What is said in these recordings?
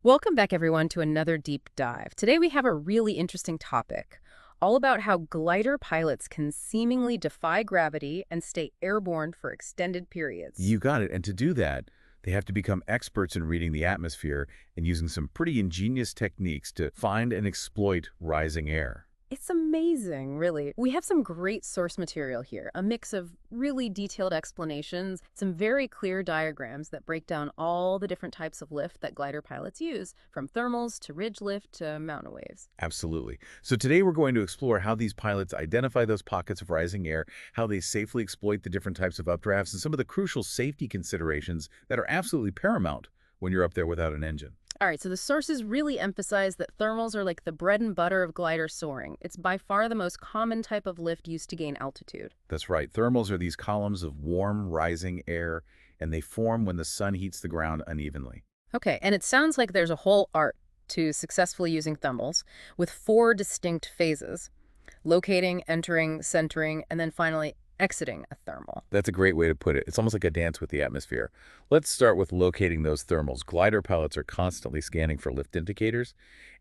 Welcome back, everyone, to another deep dive. Today we have a really interesting topic, all about how glider pilots can seemingly defy gravity and stay airborne for extended periods. You got it. And to do that, they have to become experts in reading the atmosphere and using some pretty ingenious techniques to find and exploit rising air. It's amazing, really. We have some great source material here, a mix of really detailed explanations, some very clear diagrams that break down all the different types of lift that glider pilots use, from thermals to ridge lift to mountain waves. Absolutely. So today we're going to explore how these pilots identify those pockets of rising air, how they safely exploit the different types of updrafts, and some of the crucial safety considerations that are absolutely paramount when you're up there without an engine. All right, so the sources really emphasize that thermals are like the bread and butter of glider soaring. It's by far the most common type of lift used to gain altitude. That's right. Thermals are these columns of warm, rising air, and they form when the sun heats the ground unevenly. Okay, and it sounds like there's a whole art to successfully using thermals with four distinct phases: locating, entering, centering, and then finally exiting a thermal. That's a great way to put it. It's almost like a dance with the atmosphere. Let's start with locating those thermals. Glider pilots are constantly scanning for lift indicators,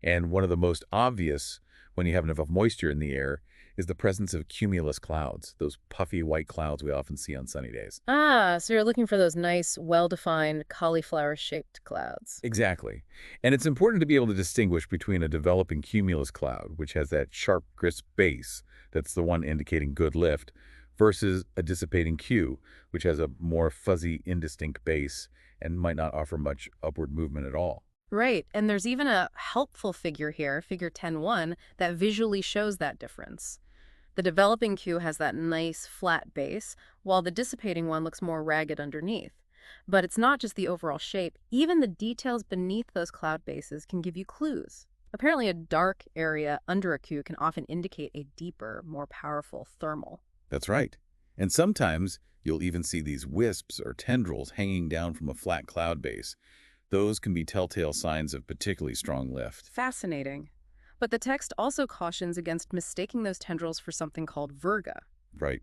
and one of the most obvious when you have enough moisture in the air is the presence of cumulus clouds, those puffy white clouds we often see on sunny days. Ah, so you're looking for those nice, well-defined cauliflower-shaped clouds. Exactly. And it's important to be able to distinguish between a developing cumulus cloud, which has that sharp, crisp base, that's the one indicating good lift, versus a dissipating Q, which has a more fuzzy, indistinct base and might not offer much upward movement at all. Right, and there's even a helpful figure here, figure 10-1, that visually shows that difference. The developing Q has that nice flat base, while the dissipating one looks more ragged underneath. But it's not just the overall shape. Even the details beneath those cloud bases can give you clues. Apparently, a dark area under a Q can often indicate a deeper, more powerful thermal. That's right. And sometimes you'll even see these wisps or tendrils hanging down from a flat cloud base. Those can be telltale signs of particularly strong lift. Fascinating. But the text also cautions against mistaking those tendrils for something called virga. Right.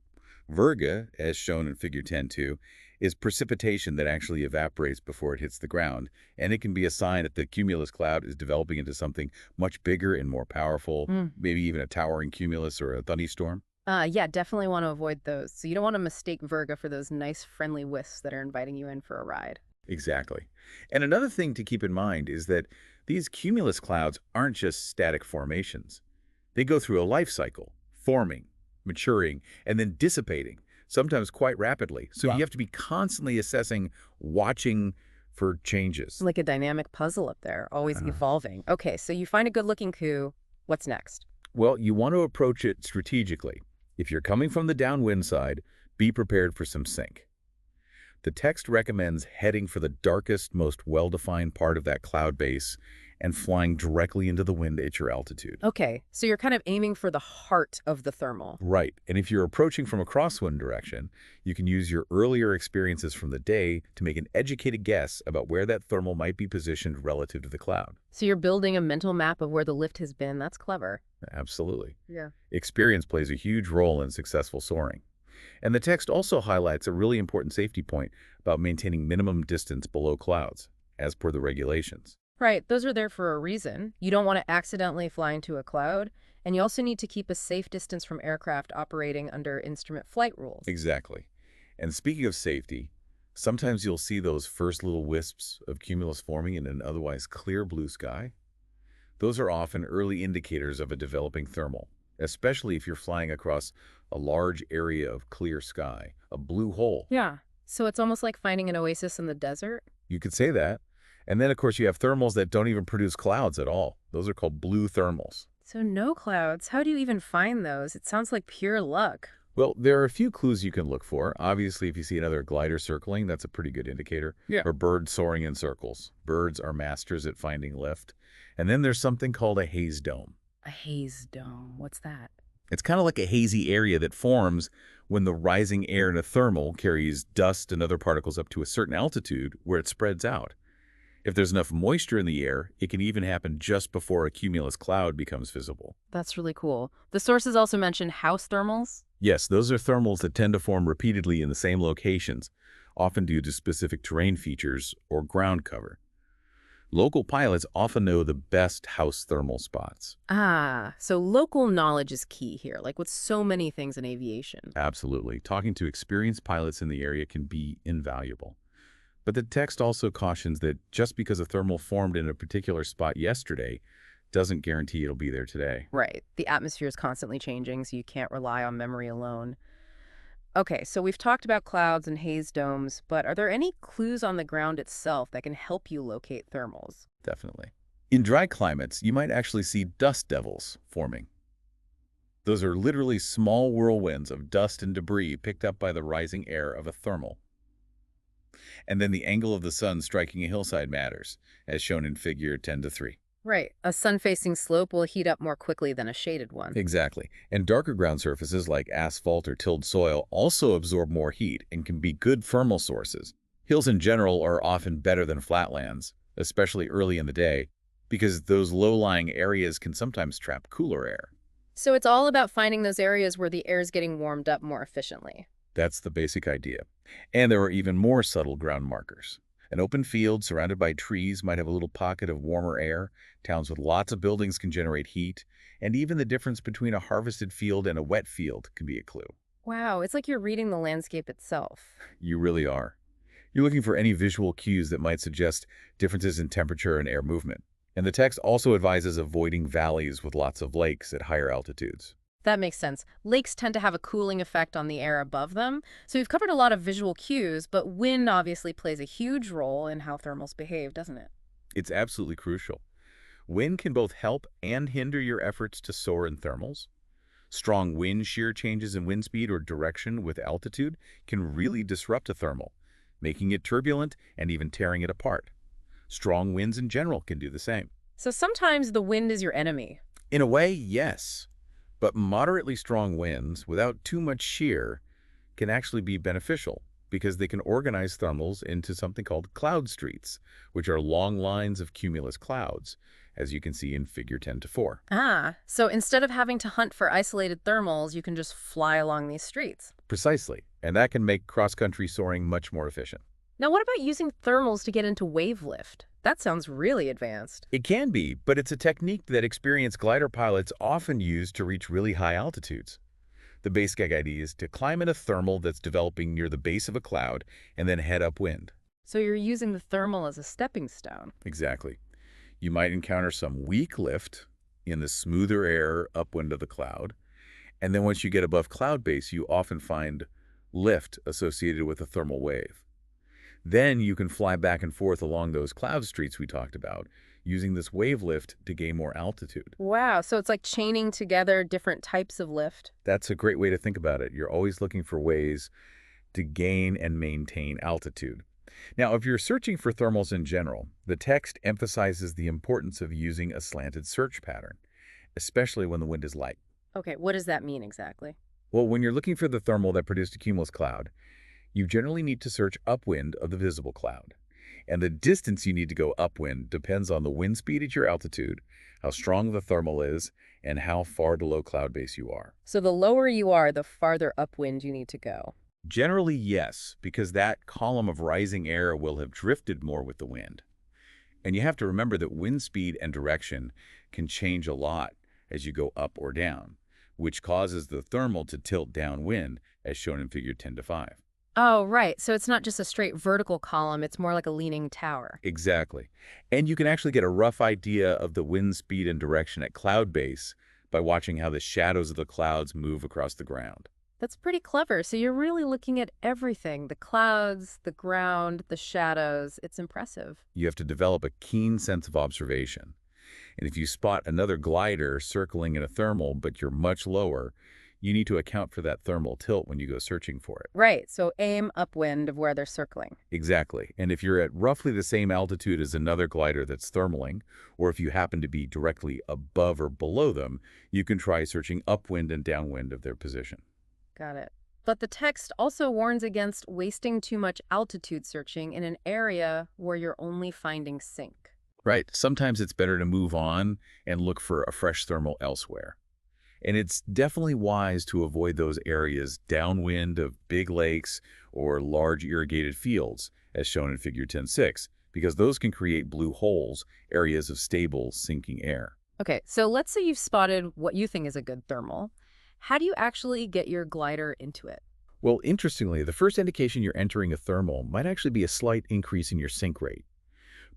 Virga, as shown in Figure 10.2, is precipitation that actually evaporates before it hits the ground, and it can be a sign that the cumulus cloud is developing into something much bigger and more powerful, maybe even a towering cumulus or a thunderstorm. Yeah, definitely want to avoid those. So you don't want to mistake virga for those nice, friendly wisps that are inviting you in for a ride. Exactly. And another thing to keep in mind is that these cumulus clouds aren't just static formations. They go through a life cycle, forming, maturing, and then dissipating, sometimes quite rapidly. So Wow. you have to be constantly assessing, watching for changes. Like a dynamic puzzle up there, always Uh, evolving. Okay, so you find a good-looking coup. What's next? well, you want to approach it strategically. If you're coming from the downwind side, be prepared for some sink. The text recommends heading for the darkest, most well-defined part of that cloud base and flying directly into the wind at your altitude. Okay, so you're kind of aiming for the heart of the thermal. Right, and if you're approaching from a crosswind direction, you can use your earlier experiences from the day to make an educated guess about where that thermal might be positioned relative to the cloud. So you're building a mental map of where the lift has been. That's clever. Absolutely. Yeah. Experience plays a huge role in successful soaring. And the text also highlights a really important safety point about maintaining minimum distance below clouds, as per the regulations. Right, those are there for a reason. You don't want to accidentally fly into a cloud, and you also need to keep a safe distance from aircraft operating under instrument flight rules. Exactly. And speaking of safety, sometimes you'll see those first little wisps of cumulus forming in an otherwise clear blue sky. Those are often early indicators of a developing thermal, especially if you're flying across a large area of clear sky, a blue hole. Yeah, so it's almost like finding an oasis in the desert. You could say that. And then, of course, you have thermals that don't even produce clouds at all. Those are called blue thermals. So no clouds. How do you even find those? It sounds like pure luck. Well, there are a few clues you can look for. Obviously, if you see another glider circling, that's a pretty good indicator. Yeah. Or birds soaring in circles. Birds are masters at finding lift. And then there's something called a haze dome. A haze dome. What's that? It's kind of like a hazy area that forms when the rising air in a thermal carries dust and other particles up to a certain altitude where it spreads out. If there's enough moisture in the air, it can even happen just before a cumulus cloud becomes visible. That's really cool. The sources also mention house thermals. Yes, those are thermals that tend to form repeatedly in the same locations, often due to specific terrain features or ground cover. Local pilots often know the best house thermal spots. Ah, so local knowledge is key here, like with so many things in aviation. Absolutely. Talking to experienced pilots in the area can be invaluable. But the text also cautions that just because a thermal formed in a particular spot yesterday doesn't guarantee it'll be there today. Right. The atmosphere is constantly changing, so you can't rely on memory alone. Okay, so we've talked about clouds and haze domes, but are there any clues on the ground itself that can help you locate thermals? Definitely. In dry climates, you might actually see dust devils forming. Those are literally small whirlwinds of dust and debris picked up by the rising air of a thermal. And then the angle of the sun striking a hillside matters, as shown in figure 10-3. Right. A sun-facing slope will heat up more quickly than a shaded one. Exactly. And darker ground surfaces like asphalt or tilled soil also absorb more heat and can be good thermal sources. Hills in general are often better than flatlands, especially early in the day, because those low-lying areas can sometimes trap cooler air. So it's all about finding those areas where the air is getting warmed up more efficiently. That's the basic idea. And there are even more subtle ground markers. An open field surrounded by trees might have a little pocket of warmer air. Towns with lots of buildings can generate heat. And even the difference between a harvested field and a wet field can be a clue. Wow, it's like you're reading the landscape itself. You really are. You're looking for any visual cues that might suggest differences in temperature and air movement. And the text also advises avoiding valleys with lots of lakes at higher altitudes. That makes sense. Lakes tend to have a cooling effect on the air above them. So we've covered a lot of visual cues, but wind obviously plays a huge role in how thermals behave, doesn't it? It's absolutely crucial. Wind can both help and hinder your efforts to soar in thermals. Strong wind shear changes in wind speed or direction with altitude can really disrupt a thermal, making it turbulent and even tearing it apart. Strong winds in general can do the same. So sometimes the wind is your enemy. In a way, yes. But moderately strong winds, without too much shear, can actually be beneficial because they can organize thermals into something called cloud streets, which are long lines of cumulus clouds, as you can see in figure 10-4. Ah, so instead of having to hunt for isolated thermals, you can just fly along these streets. Precisely, and that can make cross-country soaring much more efficient. Now, what about using thermals to get into wave lift? That sounds really advanced. It can be, but it's a technique that experienced glider pilots often use to reach really high altitudes. The basic idea is to climb in a thermal that's developing near the base of a cloud and then head upwind. So you're using the thermal as a stepping stone. Exactly. You might encounter some weak lift in the smoother air upwind of the cloud, and then once you get above cloud base, you often find lift associated with a thermal wave. Then you can fly back and forth along those cloud streets we talked about, using this wave lift to gain more altitude. Wow, so it's like chaining together different types of lift. That's a great way to think about it. You're always looking for ways to gain and maintain altitude. Now, if you're searching for thermals in general, the text emphasizes the importance of using a slanted search pattern, especially when the wind is light. Okay, what does that mean exactly? Well, when you're looking for the thermal that produced a cumulus cloud, you generally need to search upwind of the visible cloud. And the distance you need to go upwind depends on the wind speed at your altitude, how strong the thermal is, and how far below cloud base you are. So the lower you are, the farther upwind you need to go. Generally, yes, because that column of rising air will have drifted more with the wind. And you have to remember that wind speed and direction can change a lot as you go up or down, which causes the thermal to tilt downwind, as shown in figure 10-5. Oh, right. So it's not just a straight vertical column, it's more like a leaning tower. Exactly. And you can actually get a rough idea of the wind speed and direction at cloud base by watching how the shadows of the clouds move across the ground. That's pretty clever. So you're really looking at everything, the clouds, the ground, the shadows. It's impressive. You have to develop a keen sense of observation. And if you spot another glider circling in a thermal, but you're much lower, you need to account for that thermal tilt when you go searching for it. Right. So aim upwind of where they're circling. Exactly. And if you're at roughly the same altitude as another glider that's thermaling, or if you happen to be directly above or below them, you can try searching upwind and downwind of their position. Got it. But the text also warns against wasting too much altitude searching in an area where you're only finding sink. Right. Sometimes it's better to move on and look for a fresh thermal elsewhere. And it's definitely wise to avoid those areas downwind of big lakes or large irrigated fields, as shown in figure 10-6, because those can create blue holes, areas of stable sinking air. Okay, so let's say you've spotted what you think is a good thermal. How do you actually get your glider into it? Well, interestingly, the first indication you're entering a thermal might actually be a slight increase in your sink rate.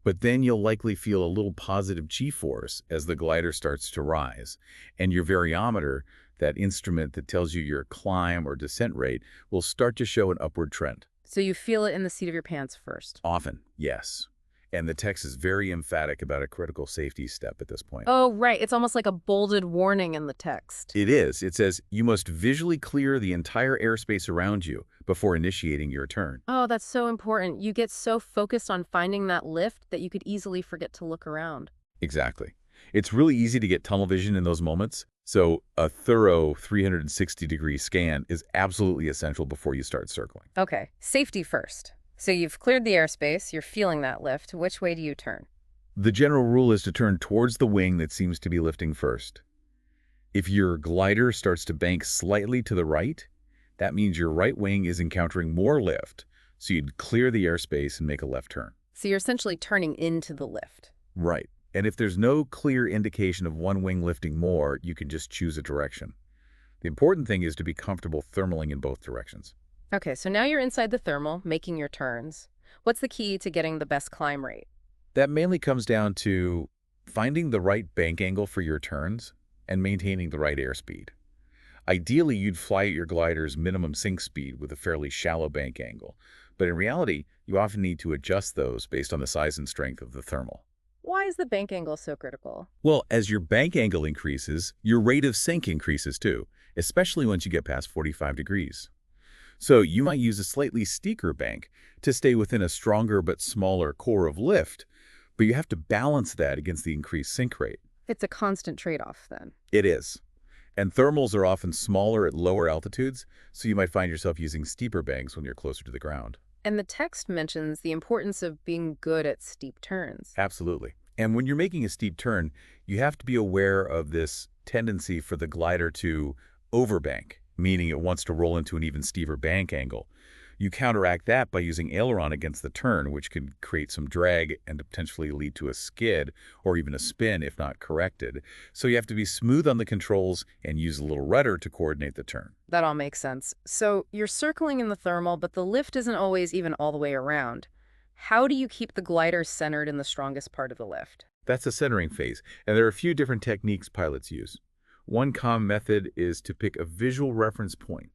But then you'll likely feel a little positive G-force as the glider starts to rise. And your variometer, that instrument that tells you your climb or descent rate, will start to show an upward trend. So you feel it in the seat of your pants first. Often, yes. And the text is very emphatic about a critical safety step at this point. Oh, right. It's almost like a bolded warning in the text. It is. It says you must visually clear the entire airspace around you before initiating your turn. Oh, that's so important. You get so focused on finding that lift that you could easily forget to look around. Exactly. It's really easy to get tunnel vision in those moments, so a thorough 360-degree scan is absolutely essential before you start circling. Okay, safety first. So you've cleared the airspace, you're feeling that lift. Which way do you turn? The general rule is to turn towards the wing that seems to be lifting first. If your glider starts to bank slightly to the right, that means your right wing is encountering more lift, so you'd clear the airspace and make a left turn. So you're essentially turning into the lift. Right. And if there's no clear indication of one wing lifting more, you can just choose a direction. The important thing is to be comfortable thermaling in both directions. Okay, so now you're inside the thermal, making your turns. What's the key to getting the best climb rate? That mainly comes down to finding the right bank angle for your turns and maintaining the right airspeed. Ideally, you'd fly at your glider's minimum sink speed with a fairly shallow bank angle, but in reality, you often need to adjust those based on the size and strength of the thermal. Why is the bank angle so critical? Well, as your bank angle increases, your rate of sink increases too, especially once you get past 45 degrees. So you might use a slightly steeper bank to stay within a stronger but smaller core of lift, but you have to balance that against the increased sink rate. It's a constant trade-off then. It is. And thermals are often smaller at lower altitudes, so you might find yourself using steeper banks when you're closer to the ground. And the text mentions the importance of being good at steep turns. Absolutely. And when you're making a steep turn, you have to be aware of this tendency for the glider to overbank, meaning it wants to roll into an even steeper bank angle. You counteract that by using aileron against the turn, which can create some drag and potentially lead to a skid or even a spin if not corrected. So you have to be smooth on the controls and use a little rudder to coordinate the turn. That all makes sense. So you're circling in the thermal, but the lift isn't always even all the way around. How do you keep the glider centered in the strongest part of the lift? That's the centering phase, and there are a few different techniques pilots use. One common method is to pick a visual reference point,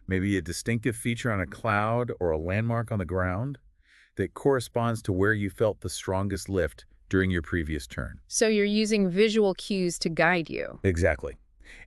maybe a distinctive feature on a cloud or a landmark on the ground that corresponds to where you felt the strongest lift during your previous turn. So you're using visual cues to guide you. Exactly.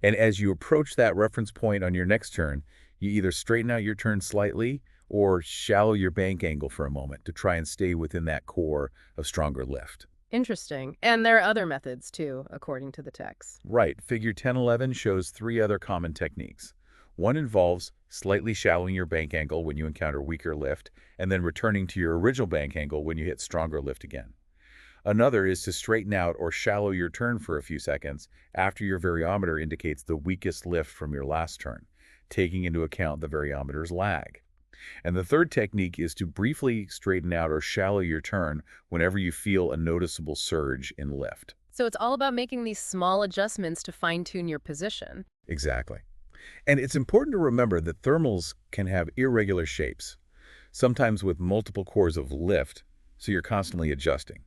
And as you approach that reference point on your next turn, you either straighten out your turn slightly or shallow your bank angle for a moment to try and stay within that core of stronger lift. Interesting. And there are other methods too, according to the text. Right. Figure 1011 shows 3 other common techniques. One involves slightly shallowing your bank angle when you encounter weaker lift, and then returning to your original bank angle when you hit stronger lift again. Another is to straighten out or shallow your turn for a few seconds after your variometer indicates the weakest lift from your last turn, taking into account the variometer's lag. And the third technique is to briefly straighten out or shallow your turn whenever you feel a noticeable surge in lift. So it's all about making these small adjustments to fine-tune your position. Exactly. And it's important to remember that thermals can have irregular shapes, sometimes with multiple cores of lift, so you're constantly adjusting.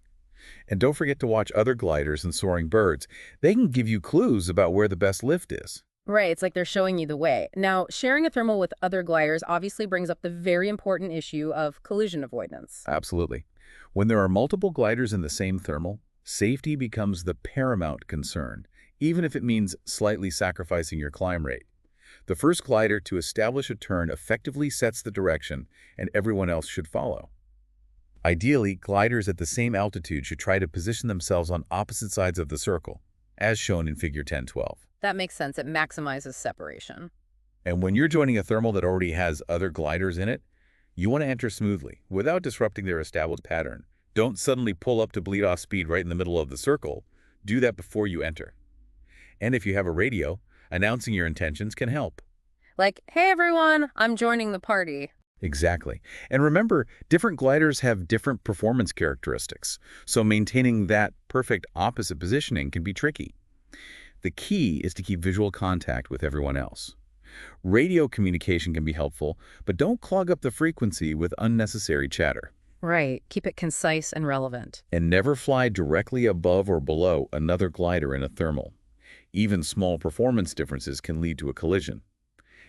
And don't forget to watch other gliders and soaring birds. They can give you clues about where the best lift is. Right, it's like they're showing you the way. Now, sharing a thermal with other gliders obviously brings up the very important issue of collision avoidance. Absolutely. When there are multiple gliders in the same thermal, safety becomes the paramount concern, even if it means slightly sacrificing your climb rate. The first glider to establish a turn effectively sets the direction, and everyone else should follow. Ideally, gliders at the same altitude should try to position themselves on opposite sides of the circle, as shown in Figure 1012. That makes sense. It maximizes separation. And when you're joining a thermal that already has other gliders in it, you want to enter smoothly, without disrupting their established pattern. Don't suddenly pull up to bleed off speed right in the middle of the circle. Do that before you enter. And if you have a radio, announcing your intentions can help. Like, hey everyone, I'm joining the party. Exactly. And remember, different gliders have different performance characteristics, so maintaining that perfect opposite positioning can be tricky. The key is to keep visual contact with everyone else. Radio communication can be helpful, but don't clog up the frequency with unnecessary chatter. Right. Keep it concise and relevant. And never fly directly above or below another glider in a thermal. Even small performance differences can lead to a collision.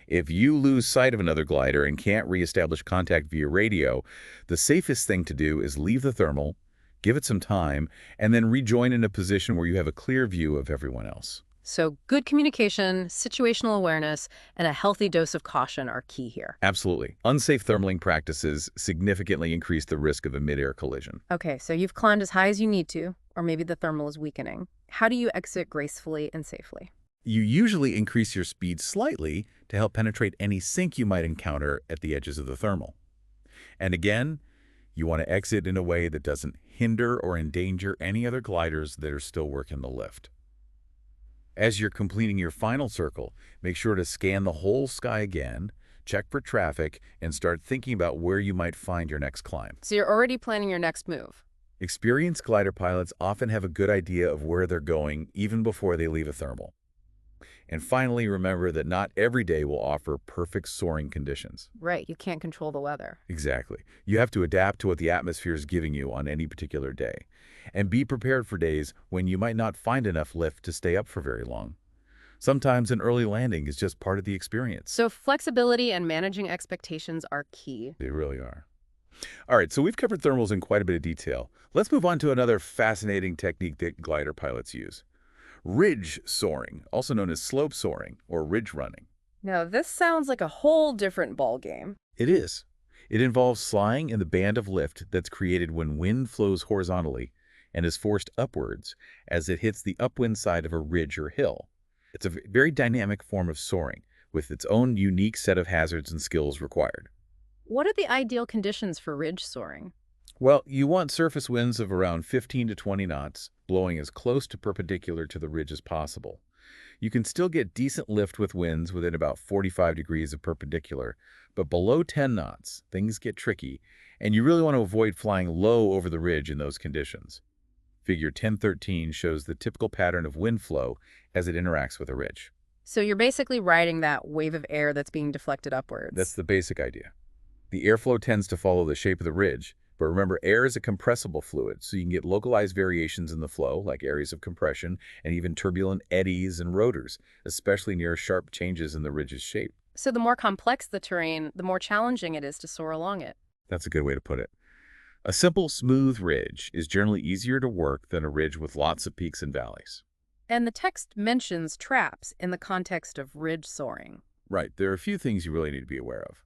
If you lose sight of another glider and can't reestablish contact via radio, the safest thing to do is leave the thermal, give it some time, and then rejoin in a position where you have a clear view of everyone else. So good communication, situational awareness, and a healthy dose of caution are key here. Absolutely. Unsafe thermaling practices significantly increase the risk of a mid-air collision. Okay, so you've climbed as high as you need to, or maybe the thermal is weakening. How do you exit gracefully and safely? You usually increase your speed slightly to help penetrate any sink you might encounter at the edges of the thermal. And again, you want to exit in a way that doesn't hinder or endanger any other gliders that are still working the lift. As you're completing your final circle, make sure to scan the whole sky again, check for traffic, and start thinking about where you might find your next climb. So you're already planning your next move. Experienced glider pilots often have a good idea of where they're going even before they leave a thermal. And finally, remember that not every day will offer perfect soaring conditions. Right, you can't control the weather. Exactly. You have to adapt to what the atmosphere is giving you on any particular day. And be prepared for days when you might not find enough lift to stay up for very long. Sometimes an early landing is just part of the experience. So flexibility and managing expectations are key. They really are. All right, so we've covered thermals in quite a bit of detail. Let's move on to another fascinating technique that glider pilots use. Ridge soaring, also known as slope soaring or ridge running. Now, this sounds like a whole different ballgame. It is. It involves flying in the band of lift that's created when wind flows horizontally and is forced upwards as it hits the upwind side of a ridge or hill. It's a very dynamic form of soaring with its own unique set of hazards and skills required. What are the ideal conditions for ridge soaring? Well, you want surface winds of around 15 to 20 knots, blowing as close to perpendicular to the ridge as possible. You can still get decent lift with winds within about 45 degrees of perpendicular, but below 10 knots, things get tricky, and you really want to avoid flying low over the ridge in those conditions. Figure 1013 shows the typical pattern of wind flow as it interacts with a ridge. So you're basically riding that wave of air that's being deflected upwards. That's the basic idea. The airflow tends to follow the shape of the ridge, but remember, air is a compressible fluid, so you can get localized variations in the flow, like areas of compression, and even turbulent eddies and rotors, especially near sharp changes in the ridge's shape. So the more complex the terrain, the more challenging it is to soar along it. That's a good way to put it. A simple, smooth ridge is generally easier to work than a ridge with lots of peaks and valleys. And the text mentions traps in the context of ridge soaring. Right, there are a few things you really need to be aware of.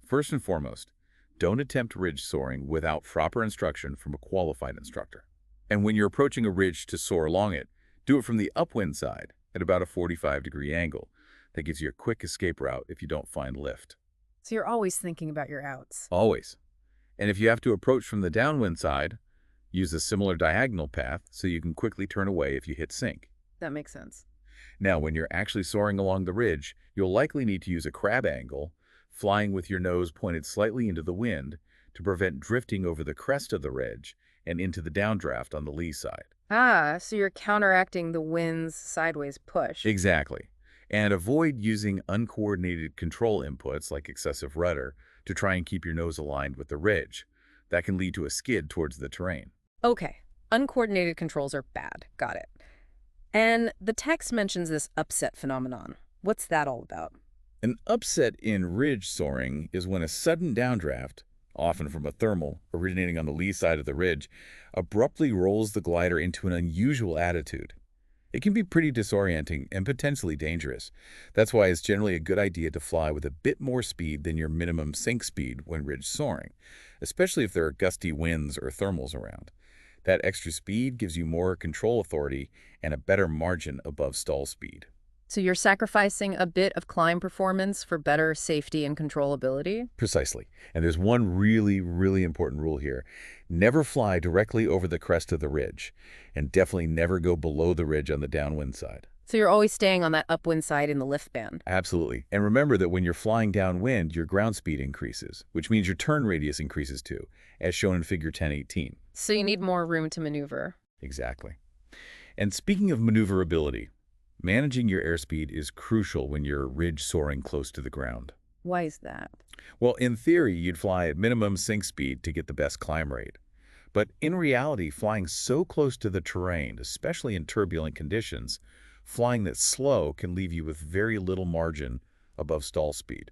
First and foremost, don't attempt ridge soaring without proper instruction from a qualified instructor. And when you're approaching a ridge to soar along it, do it from the upwind side at about a 45-degree angle. That gives you a quick escape route if you don't find lift. So you're always thinking about your outs. Always. And if you have to approach from the downwind side, use a similar diagonal path so you can quickly turn away if you hit sink. That makes sense. Now, when you're actually soaring along the ridge, you'll likely need to use a crab angle, flying with your nose pointed slightly into the wind to prevent drifting over the crest of the ridge and into the downdraft on the lee side. Ah, so you're counteracting the wind's sideways push. Exactly. And avoid using uncoordinated control inputs like excessive rudder to try and keep your nose aligned with the ridge. That can lead to a skid towards the terrain. Okay, uncoordinated controls are bad. Got it. And the text mentions this upset phenomenon. What's that all about? An upset in ridge soaring is when a sudden downdraft, often from a thermal originating on the lee side of the ridge, abruptly rolls the glider into an unusual attitude. It can be pretty disorienting and potentially dangerous. That's why it's generally a good idea to fly with a bit more speed than your minimum sink speed when ridge soaring, especially if there are gusty winds or thermals around. That extra speed gives you more control authority and a better margin above stall speed. So you're sacrificing a bit of climb performance for better safety and controllability? Precisely. And there's one really, really important rule here. Never fly directly over the crest of the ridge, and definitely never go below the ridge on the downwind side. So you're always staying on that upwind side in the lift band. Absolutely. And remember that when you're flying downwind, your ground speed increases, which means your turn radius increases too, as shown in figure 1018. So you need more room to maneuver. Exactly. And speaking of maneuverability, managing your airspeed is crucial when you're ridge soaring close to the ground. Why is that? Well, in theory, you'd fly at minimum sink speed to get the best climb rate. But in reality, flying so close to the terrain, especially in turbulent conditions, flying that slow can leave you with very little margin above stall speed.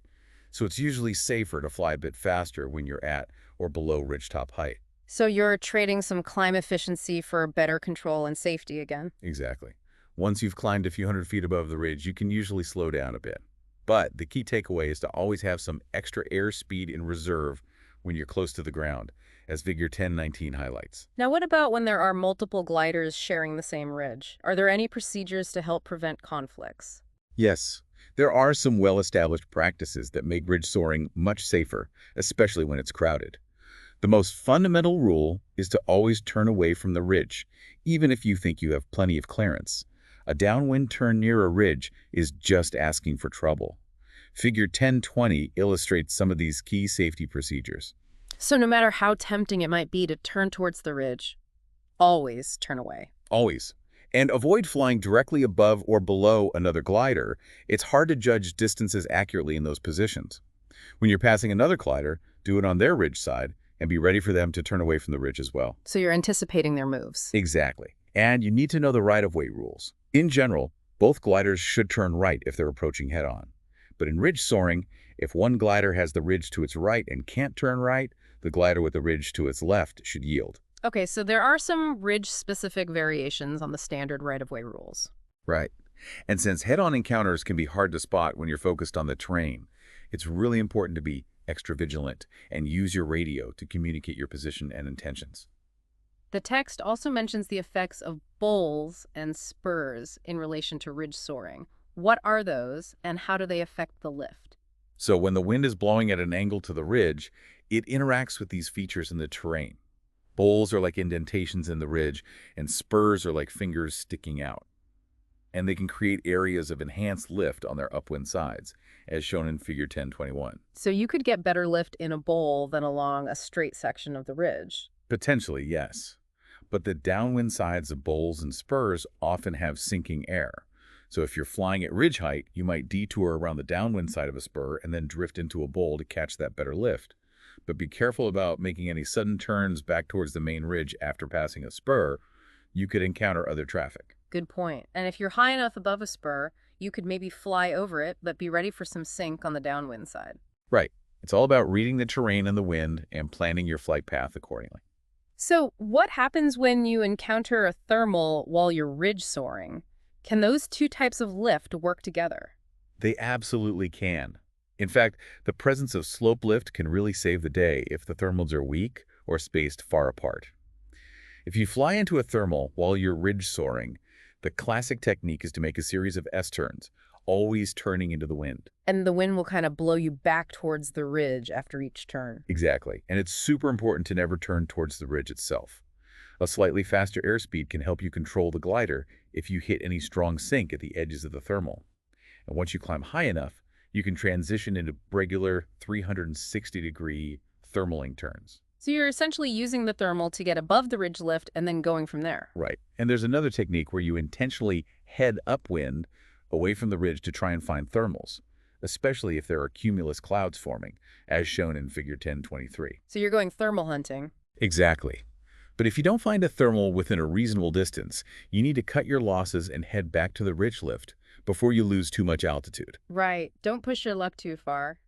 So it's usually safer to fly a bit faster when you're at or below ridgetop height. So you're trading some climb efficiency for better control and safety again. Exactly. Once you've climbed a few hundred feet above the ridge, you can usually slow down a bit. But the key takeaway is to always have some extra airspeed in reserve when you're close to the ground, as figure 1019 highlights. Now, what about when there are multiple gliders sharing the same ridge? Are there any procedures to help prevent conflicts? Yes, there are some well-established practices that make ridge soaring much safer, especially when it's crowded. The most fundamental rule is to always turn away from the ridge, even if you think you have plenty of clearance. A downwind turn near a ridge is just asking for trouble. Figure 1020 illustrates some of these key safety procedures. So no matter how tempting it might be to turn towards the ridge, always turn away. Always. And avoid flying directly above or below another glider. It's hard to judge distances accurately in those positions. When you're passing another glider, do it on their ridge side and be ready for them to turn away from the ridge as well. So you're anticipating their moves. Exactly. And you need to know the right-of-way rules. In general, both gliders should turn right if they're approaching head-on. But in ridge soaring, if one glider has the ridge to its right and can't turn right, the glider with the ridge to its left should yield. Okay, so there are some ridge-specific variations on the standard right-of-way rules. Right. And since head-on encounters can be hard to spot when you're focused on the terrain, it's really important to be extra vigilant and use your radio to communicate your position and intentions. The text also mentions the effects of bowls and spurs in relation to ridge soaring. What are those, and how do they affect the lift? So when the wind is blowing at an angle to the ridge, it interacts with these features in the terrain. Bowls are like indentations in the ridge, and spurs are like fingers sticking out. And they can create areas of enhanced lift on their upwind sides, as shown in figure 1021. So you could get better lift in a bowl than along a straight section of the ridge. Potentially, yes. But the downwind sides of bowls and spurs often have sinking air. So if you're flying at ridge height, you might detour around the downwind side of a spur and then drift into a bowl to catch that better lift. But be careful about making any sudden turns back towards the main ridge after passing a spur. You could encounter other traffic. Good point. And if you're high enough above a spur, you could maybe fly over it, but be ready for some sink on the downwind side. Right. It's all about reading the terrain and the wind and planning your flight path accordingly. So what happens when you encounter a thermal while you're ridge soaring? Can those two types of lift work together? They absolutely can. In fact, the presence of slope lift can really save the day if the thermals are weak or spaced far apart. If you fly into a thermal while you're ridge soaring, the classic technique is to make a series of S-turns, always turning into the wind. And the wind will kind of blow you back towards the ridge after each turn. Exactly. And it's super important to never turn towards the ridge itself. A slightly faster airspeed can help you control the glider if you hit any strong sink at the edges of the thermal. And once you climb high enough, you can transition into regular 360-degree thermaling turns. So you're essentially using the thermal to get above the ridge lift and then going from there. Right. And there's another technique where you intentionally head upwind away from the ridge to try and find thermals, especially if there are cumulus clouds forming, as shown in figure 1023. So you're going thermal hunting. Exactly. But if you don't find a thermal within a reasonable distance, you need to cut your losses and head back to the ridge lift before you lose too much altitude. Right. Don't push your luck too far.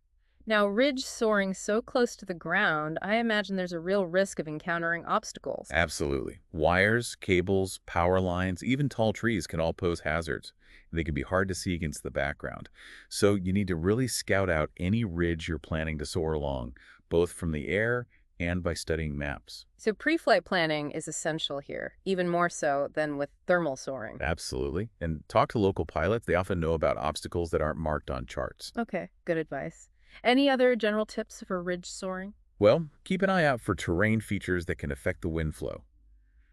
Now, ridge soaring so close to the ground, I imagine there's a real risk of encountering obstacles. Absolutely. Wires, cables, power lines, even tall trees can all pose hazards. They can be hard to see against the background. So you need to really scout out any ridge you're planning to soar along, both from the air and by studying maps. So pre-flight planning is essential here, even more so than with thermal soaring. Absolutely. And talk to local pilots. They often know about obstacles that aren't marked on charts. Okay, good advice. Any other general tips for ridge soaring? Well, keep an eye out for terrain features that can affect the wind flow.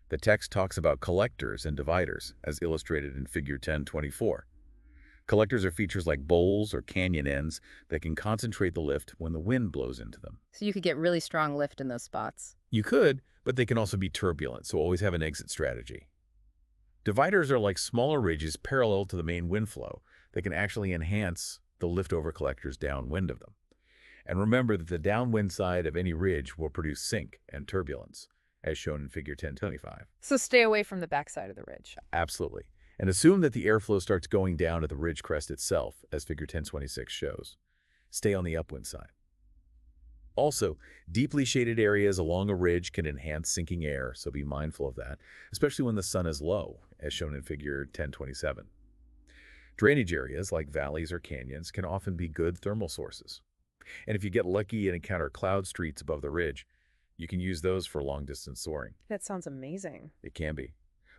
The text talks about collectors and dividers, as illustrated in Figure 1024. Collectors are features like bowls or canyon ends that can concentrate the lift when the wind blows into them. So you could get really strong lift in those spots. You could, but they can also be turbulent, so always have an exit strategy. Dividers are like smaller ridges parallel to the main wind flow that can actually enhance the lift-over collectors downwind of them. And remember that the downwind side of any ridge will produce sink and turbulence, as shown in Figure 1025. So stay away from the backside of the ridge. Absolutely. And assume that the airflow starts going down at the ridge crest itself, as Figure 1026 shows. Stay on the upwind side. Also, deeply shaded areas along a ridge can enhance sinking air, so be mindful of that, especially when the sun is low, as shown in Figure 1027. Drainage areas, like valleys or canyons, can often be good thermal sources. And if you get lucky and encounter cloud streets above the ridge, you can use those for long-distance soaring. That sounds amazing. It can be.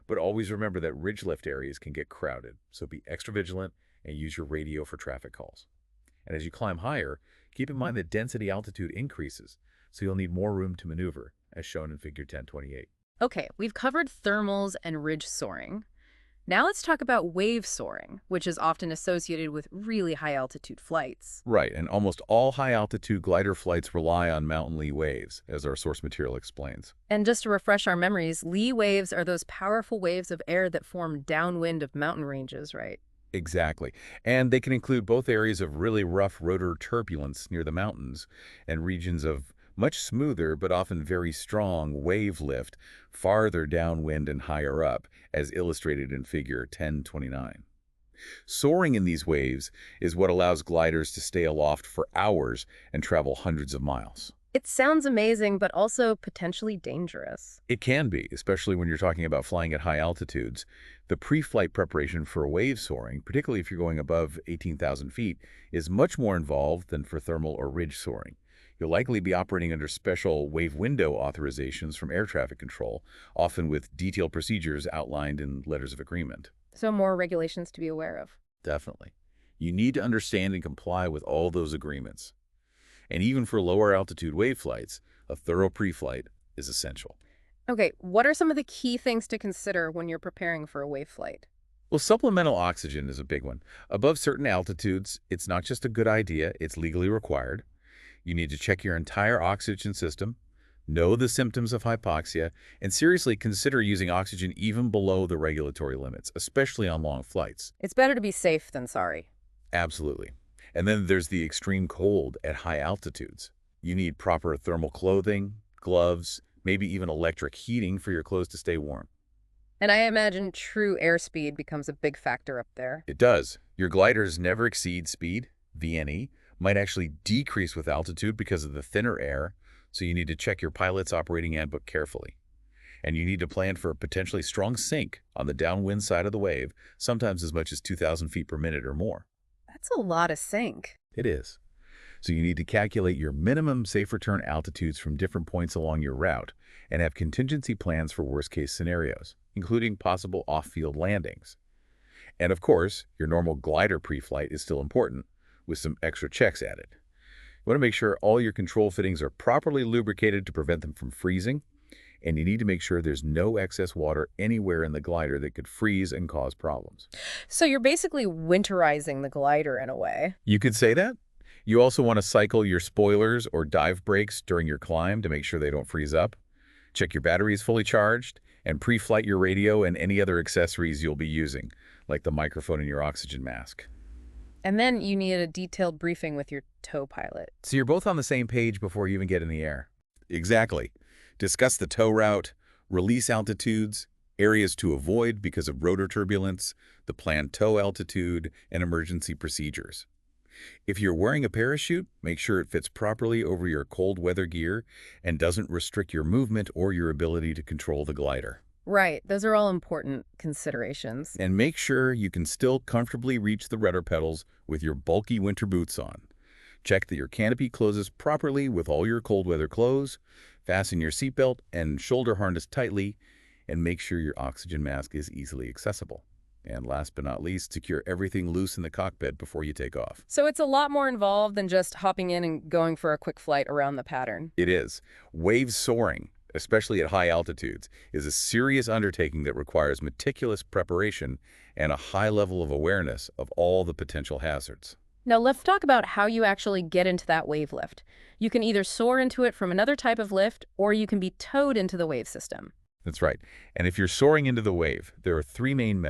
But always remember that ridge lift areas can get crowded, so be extra vigilant and use your radio for traffic calls. And as you climb higher, keep in mind that density altitude increases, so you'll need more room to maneuver, as shown in Figure 1028. Okay, we've covered thermals and ridge soaring. Now let's talk about wave soaring, which is often associated with really high altitude flights. Right, and almost all high-altitude glider flights rely on mountain lee waves, as our source material explains. And just to refresh our memories, lee waves are those powerful waves of air that form downwind of mountain ranges, right? Exactly. And they can include both areas of really rough rotor turbulence near the mountains and regions of much smoother but often very strong wave lift farther downwind and higher up, as illustrated in Figure 1029. Soaring in these waves is what allows gliders to stay aloft for hours and travel hundreds of miles. It sounds amazing, but also potentially dangerous. It can be, especially when you're talking about flying at high altitudes. The pre-flight preparation for wave soaring, particularly if you're going above 18,000 feet, is much more involved than for thermal or ridge soaring. You'll likely be operating under special wave window authorizations from air traffic control, often with detailed procedures outlined in letters of agreement. So more regulations to be aware of. Definitely. You need to understand and comply with all those agreements. And even for lower altitude wave flights, a thorough pre-flight is essential. Okay, what are some of the key things to consider when you're preparing for a wave flight? Well, supplemental oxygen is a big one. Above certain altitudes, it's not just a good idea, it's legally required. You need to check your entire oxygen system, know the symptoms of hypoxia, and seriously consider using oxygen even below the regulatory limits, especially on long flights. It's better to be safe than sorry. Absolutely. And then there's the extreme cold at high altitudes. You need proper thermal clothing, gloves, maybe even electric heating for your clothes to stay warm. And I imagine true airspeed becomes a big factor up there. It does. Your gliders never exceed speed, VNE, might actually decrease with altitude because of the thinner air, so you need to check your pilot's operating handbook carefully. And you need to plan for a potentially strong sink on the downwind side of the wave, sometimes as much as 2,000 feet per minute or more. That's a lot of sink. It is. So you need to calculate your minimum safe return altitudes from different points along your route and have contingency plans for worst-case scenarios, including possible off-field landings. And of course, your normal glider pre-flight is still important, with some extra checks added. You want to make sure all your control fittings are properly lubricated to prevent them from freezing, and you need to make sure there's no excess water anywhere in the glider that could freeze and cause problems. So you're basically winterizing the glider in a way. You could say that. You also want to cycle your spoilers or dive brakes during your climb to make sure they don't freeze up. Check your batteries fully charged, and pre-flight your radio and any other accessories you'll be using, like the microphone and your oxygen mask. And then you need a detailed briefing with your tow pilot. So you're both on the same page before you even get in the air. Exactly. Discuss the tow route, release altitudes, areas to avoid because of rotor turbulence, the planned tow altitude, and emergency procedures. If you're wearing a parachute, make sure it fits properly over your cold weather gear and doesn't restrict your movement or your ability to control the glider. Right, those are all important considerations. And make sure you can still comfortably reach the rudder pedals with your bulky winter boots on. Check that your canopy closes properly with all your cold weather clothes, fasten your seatbelt and shoulder harness tightly, and make sure your oxygen mask is easily accessible. And last but not least, secure everything loose in the cockpit before you take off. So it's a lot more involved than just hopping in and going for a quick flight around the pattern. It is. Wave soaring, especially at high altitudes, is a serious undertaking that requires meticulous preparation and a high level of awareness of all the potential hazards. Now let's talk about how you actually get into that wave lift. You can either soar into it from another type of lift, or you can be towed into the wave system. That's right. And if you're soaring into the wave, there are three main methods.